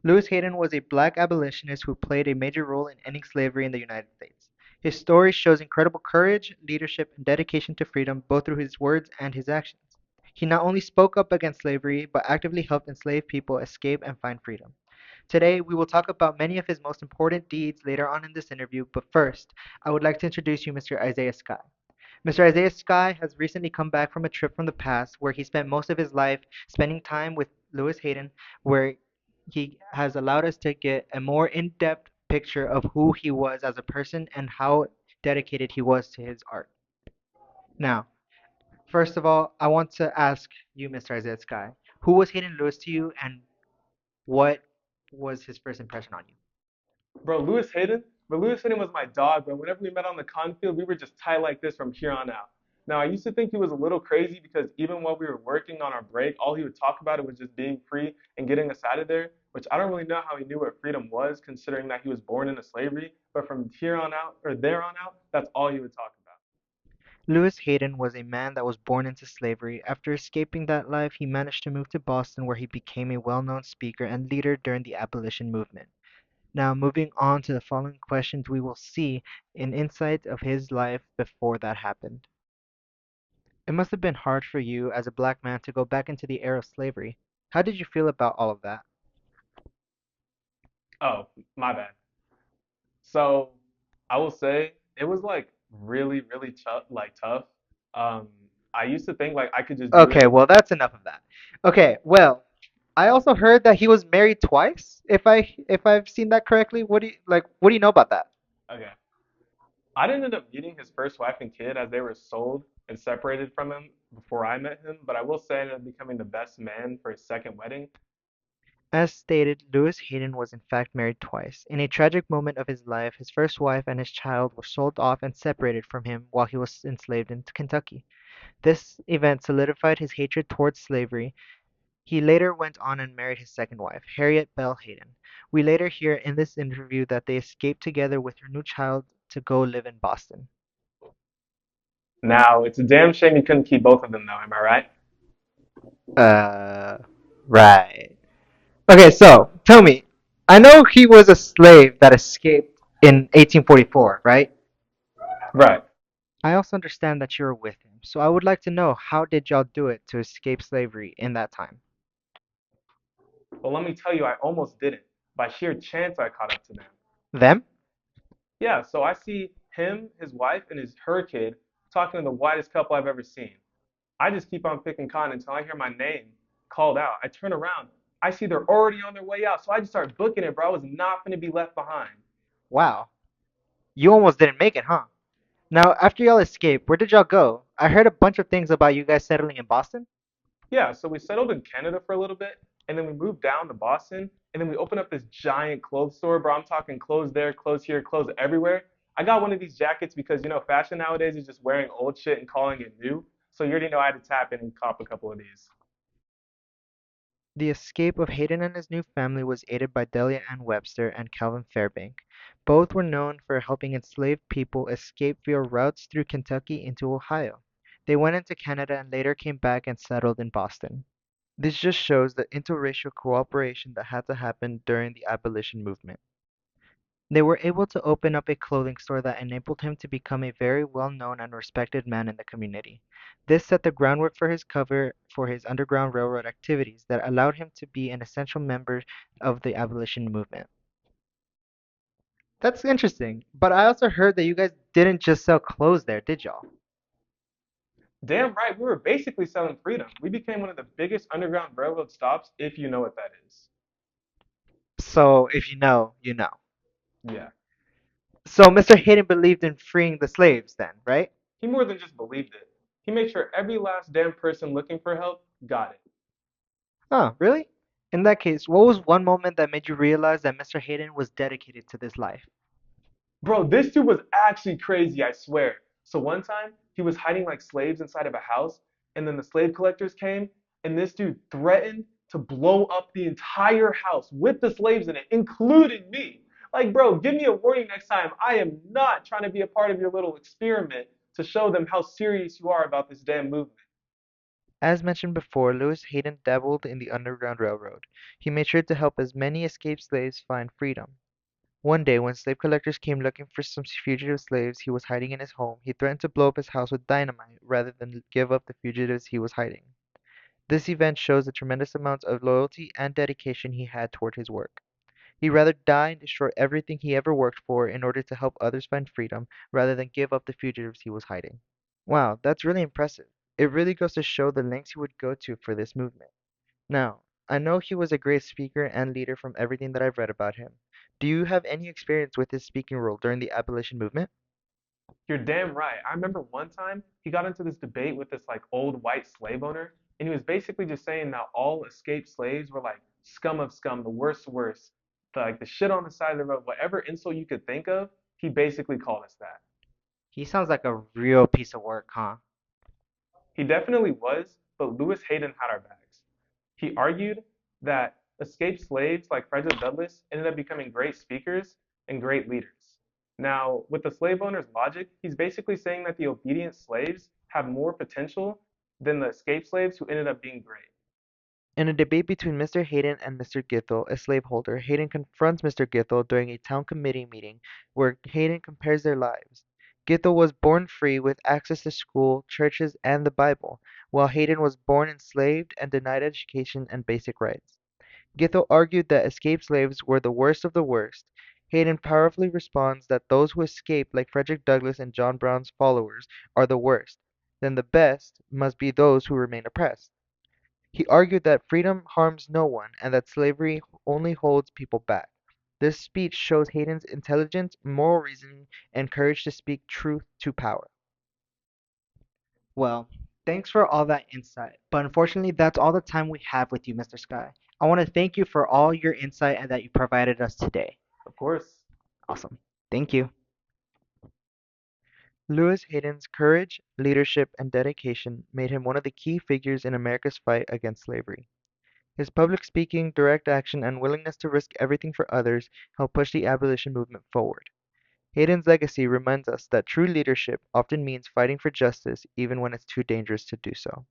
Lewis Hayden was a black abolitionist who played a major role in ending slavery in the United States. His story shows incredible courage, leadership, and dedication to freedom both through his words and his actions. He not only spoke up against slavery, but actively helped enslaved people escape and find freedom. Today, we will talk about many of his most important deeds later on in this interview, but first, I would like to introduce you Mr. Isaiah Sky. Mr. Isaiah Sky has recently come back from a trip from the past where he spent most of his life spending time with Lewis Hayden, where he has allowed us to get a more in depth picture of who he was as a person and how dedicated he was to his art. Now, first of all, I want to ask you, Mr. Isaiah Sky, who was Hayden Lewis to you and what was his first impression on you? Bro, Lewis Hayden? But Lewis Hayden was my dog, bro. Whenever we met on the con field, we were just tight like this from here on out. Now, I used to think he was a little crazy because even while we were working on our break, all he would talk about it was just being free and getting us out of there, which I don't really know how he knew what freedom was, considering that he was born into slavery. But from here on out, or there on out, that's all he would talk about. Lewis Hayden was a man that was born into slavery. After escaping that life, he managed to move to Boston where he became a well-known speaker and leader during the abolition movement. Now, moving on to the following questions, we will see an insight of his life before that happened. It must have been hard for you as a black man to go back into the era of slavery. How did you feel about all of that? Oh, my bad. So I will say it was like really, really tough, tough. Um, I used to think like I could just do Okay, anything. well, that's enough of that. Okay, well, I also heard that he was married twice. If I've seen that correctly, what do you know about that? Okay. I didn't end up meeting his first wife and kid as they were sold and separated from him before I met him, but I will say I ended up becoming the best man for his second wedding. As stated, Lewis Hayden was in fact married twice. In a tragic moment of his life, his first wife and his child were sold off and separated from him while he was enslaved in Kentucky. This event solidified his hatred towards slavery. He later went on and married his second wife, Harriet Bell Hayden. We later hear in this interview that they escaped together with her new child to go live in Boston. Now, it's a damn shame you couldn't keep both of them though, am I right? Uh, right. Okay, so tell me, I know he was a slave that escaped in 1844, right? Right. I also understand that you were with him, so I would like to know how did y'all do it to escape slavery in that time? Well, let me tell you, I almost didn't. By sheer chance, I caught up to them. Them? Yeah, so I see him, his wife, and her kid talking to the whitest couple I've ever seen. I just keep on picking cotton until I hear my name called out. I turn around. I see they're already on their way out. So I just start booking it, bro. I was not going to be left behind. Wow, you almost didn't make it, huh? Now, after y'all escaped, where did y'all go? I heard a bunch of things about you guys settling in Boston. Yeah, so we settled in Canada for a little bit, and then we moved down to Boston, and then we opened up this giant clothes store, bro. I'm talking clothes there, clothes here, clothes everywhere. I got one of these jackets because, fashion nowadays is just wearing old shit and calling it new. So you already know I had to tap in and cop a couple of these. The escape of Hayden and his new family was aided by Delia Ann Webster and Calvin Fairbank. Both were known for helping enslaved people escape via routes through Kentucky into Ohio. They went into Canada and later came back and settled in Boston. This just shows the interracial cooperation that had to happen during the abolition movement. They were able to open up a clothing store that enabled him to become a very well-known and respected man in the community. This set the groundwork for his cover for his Underground Railroad activities that allowed him to be an essential member of the abolition movement. That's interesting, but I also heard that you guys didn't just sell clothes there, did y'all? Damn right, we were basically selling freedom. We became one of the biggest underground railroad stops, if you know what that is. So if you know, you know. Yeah. So Mr. Hayden believed in freeing the slaves then, right? He more than just believed it. He made sure every last damn person looking for help got it. Oh, really? In that case, what was one moment that made you realize that Mr. Hayden was dedicated to this life? Bro, this dude was actually crazy, I swear. So one time, he was hiding like slaves inside of a house, and then the slave collectors came, and this dude threatened to blow up the entire house with the slaves in it, including me. Like, bro, give me a warning next time. I am not trying to be a part of your little experiment to show them how serious you are about this damn movement. As mentioned before, Lewis Hayden dabbled in the Underground Railroad. He made sure to help as many escaped slaves find freedom. One day, when slave collectors came looking for some fugitive slaves he was hiding in his home, he threatened to blow up his house with dynamite rather than give up the fugitives he was hiding. This event shows the tremendous amounts of loyalty and dedication he had toward his work. He'd rather die and destroy everything he ever worked for in order to help others find freedom rather than give up the fugitives he was hiding. Wow, that's really impressive. It really goes to show the lengths he would go to for this movement. Now, I know he was a great speaker and leader from everything that I've read about him. Do you have any experience with his speaking role during the abolition movement? You're damn right. I remember one time he got into this debate with this like old white slave owner, and he was basically just saying that all escaped slaves were like scum of scum, the worst worst, like the shit on the side of the road, whatever insult you could think of, he basically called us that. He sounds like a real piece of work, huh? He definitely was, but Lewis Hayden had our backs. He argued that escaped slaves like Frederick Douglass ended up becoming great speakers and great leaders. Now, with the slave owner's logic, he's basically saying that the obedient slaves have more potential than the escaped slaves who ended up being great. In a debate between Mr. Hayden and Mr. Githel, a slaveholder, Hayden confronts Mr. Githel during a town committee meeting where Hayden compares their lives. Githel was born free with access to school, churches, and the Bible, while Hayden was born enslaved and denied education and basic rights. Githel argued that escaped slaves were the worst of the worst. Hayden powerfully responds that those who escape, like Frederick Douglass and John Brown's followers, are the worst. Then the best must be those who remain oppressed. He argued that freedom harms no one and that slavery only holds people back. This speech shows Hayden's intelligence, moral reasoning, and courage to speak truth to power. Well, thanks for all that insight, but unfortunately, that's all the time we have with you, Mr. Sky. I want to thank you for all your insight and that you provided us today. Of course, Awesome. Thank you. Lewis Hayden's courage, leadership, and dedication made him one of the key figures in America's fight against slavery. His public speaking, direct action, and willingness to risk everything for others helped push the abolition movement forward. Hayden's legacy reminds us that true leadership often means fighting for justice even when it's too dangerous to do so.